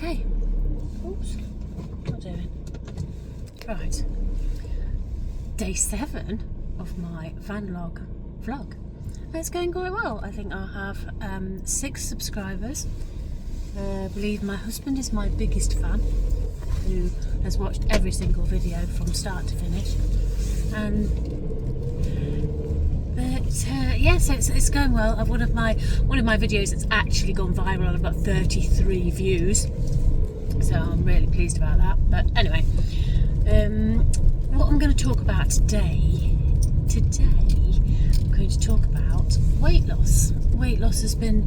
Okay. Oops. Not doing. Right. Day 7 of my van log vlog. It's going quite well. I think I'll have 6 subscribers. I believe my husband is my biggest fan, who has watched every single video from start to finish. So it's going well. One of my videos that's actually gone viral. I've got 33 views, so I'm really pleased about that. But anyway, what I'm going to talk about today, I'm going to talk about weight loss. Weight loss has been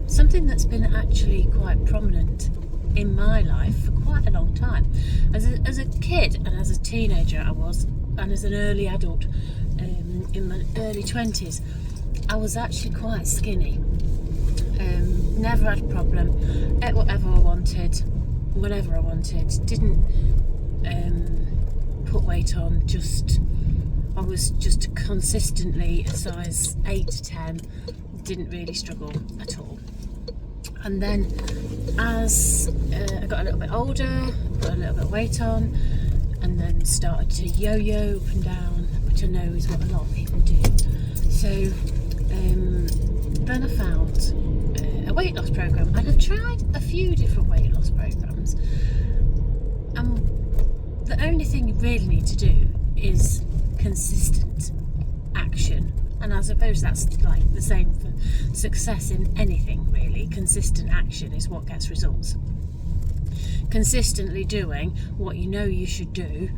something that's been actually quite prominent in my life for quite a long time. As a kid and as a teenager I was, and as an early adult in my early 20s, I was actually quite skinny. Never had a problem, ate whatever I wanted, whenever I wanted, didn't put weight on, I was just consistently a size 8 to 10, didn't really struggle at all. And then as I got a little bit older, put a little bit of weight on, and then started to yo-yo up and down, which I know is what a lot of people do. So then I found a weight loss program, and I've tried a few different weight loss programs. And the only thing you really need to do is consistent action. And I suppose that's like the same for success in anything, really. Consistent action is what gets results. Consistently doing what you know you should do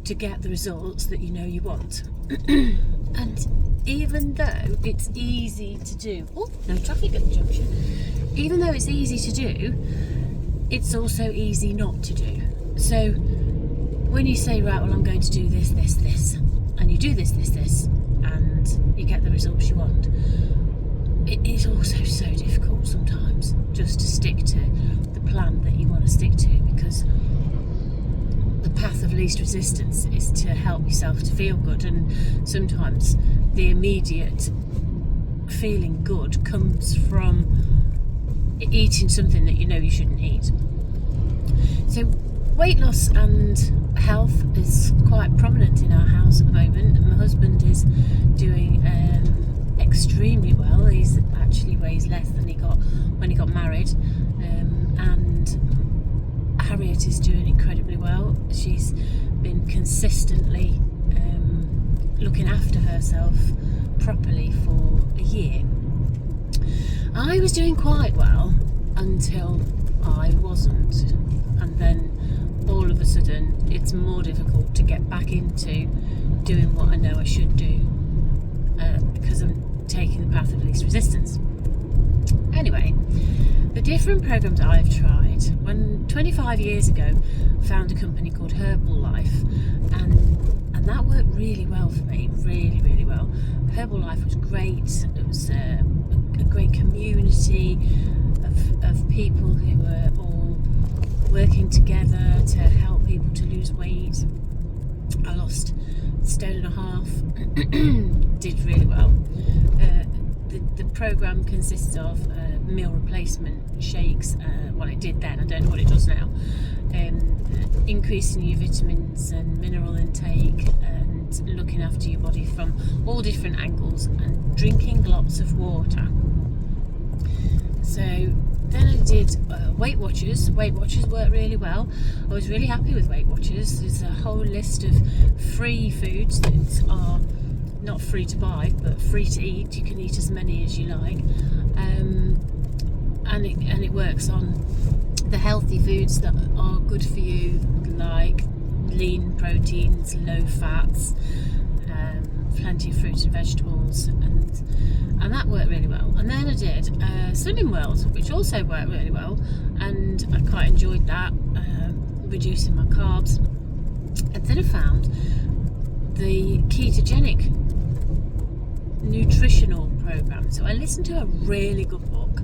to get the results that you know you want. And even though it's easy to do, no traffic at the junction. Even though it's easy to do, it's also easy not to do. So when you say, right, well, I'm going to do this, and you do this, and you get the results you want, it is also so difficult sometimes just to stick to the plan that you want to stick to, because the path of least resistance is to help yourself to feel good, and sometimes the immediate feeling good comes from eating something that you know you shouldn't eat. So weight loss and health is quite prominent in our house at the moment, and my husband is doing extremely well. He's actually weighs less than he got when he got married, and Harriet is doing incredibly well. She's been consistently looking after herself properly for a year. I was doing quite well until I wasn't, and then all of a sudden it's more difficult to get back into doing what I know I should do, because I'm taking the path of least resistance. Anyway, the different programs I've tried, when 25 years ago I found a company called Herbalife, and that worked really well for me, really well. Herbalife was great. It was a great community of people who were all working together to help people to lose weight. I lost 1.5 stone, did really well. The program consists of meal replacement shakes. Well, it did then, I don't know what it does now. Increasing your vitamins and mineral intake, and looking after your body from all different angles, and drinking lots of water. So then I did Weight Watchers. Weight Watchers worked really well. I was really happy with Weight Watchers. There's a whole list of free foods that are not free to buy, but free to eat. You can eat as many as you like, and it works on the healthy foods that are good for you, like lean proteins, low fats, plenty of fruit and vegetables, and that worked really well. And then I did Slimming World, which also worked really well, and I quite enjoyed that, reducing my carbs. And then I found the ketogenic nutritional program. So I listened to a really good book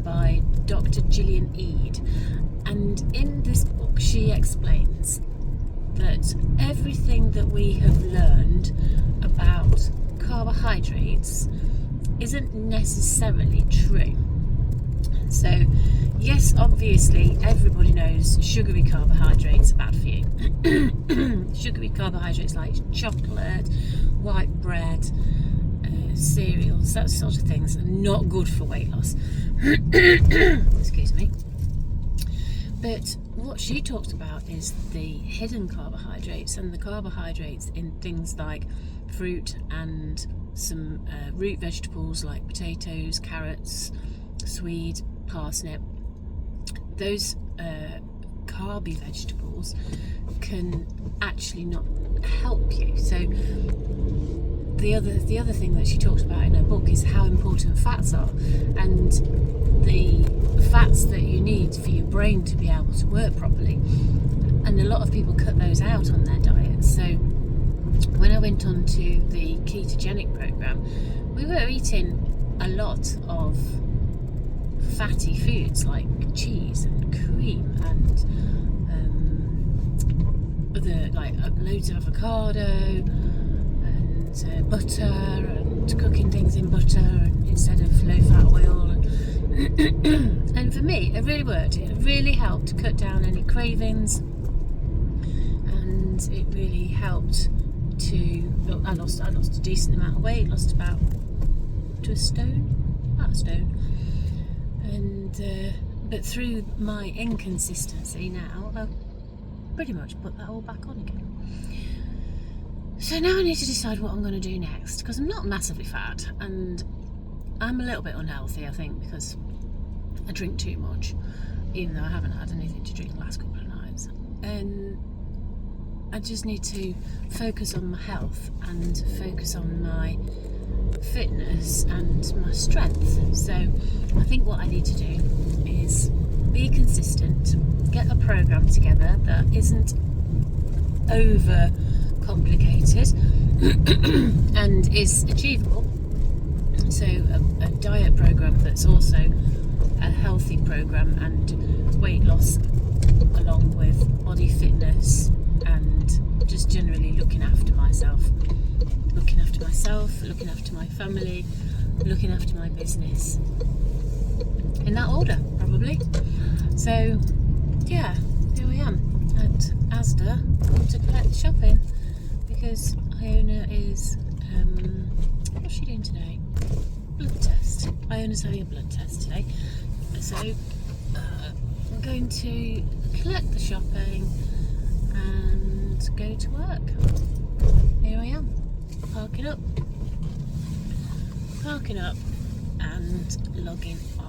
by Dr. Gillian Eade, and in this book she explains that everything that we have learned about carbohydrates isn't necessarily true. So yes, obviously everybody knows sugary carbohydrates are bad for you. Sugary carbohydrates like chocolate, white bread, cereals, that sort of things are not good for weight loss. Excuse me. But what she talks about is the hidden carbohydrates, and the carbohydrates in things like fruit and some root vegetables like potatoes, carrots, swede, parsnip. Those carby vegetables can actually not help you. So the other thing that she talks about in her book is how important fats are, and the fats that you need for your brain to be able to work properly. And a lot of people cut those out on their diet. So when I went on to the ketogenic program, we were eating a lot of fatty foods like cheese and cream and other, like loads of avocado and butter, and cooking things in butter instead of low fat oil. And for me, it really worked. It really helped cut down any cravings, and it really helped to. Well, I lost a decent amount of weight. Lost about a stone. And but through my inconsistency now, I've pretty much put that all back on again. So now I need to decide what I'm going to do next, because I'm not massively fat, and I'm a little bit unhealthy, I think, because I drink too much, even though I haven't had anything to drink the last couple of nights. And I just need to focus on my health and focus on my fitness and my strength. So I think what I need to do is be consistent, get a program together that isn't over complicated and is achievable. So a diet program that's also a healthy program and weight loss, along with body fitness and just generally looking after myself, looking after my family, looking after my business, in that order probably. So yeah, here I am at Asda to collect shopping, because Iona is what's she doing today? Blood test. Iona's having a blood test today, so I'm going to collect the shopping and go to work. Here I am, parking up and logging on.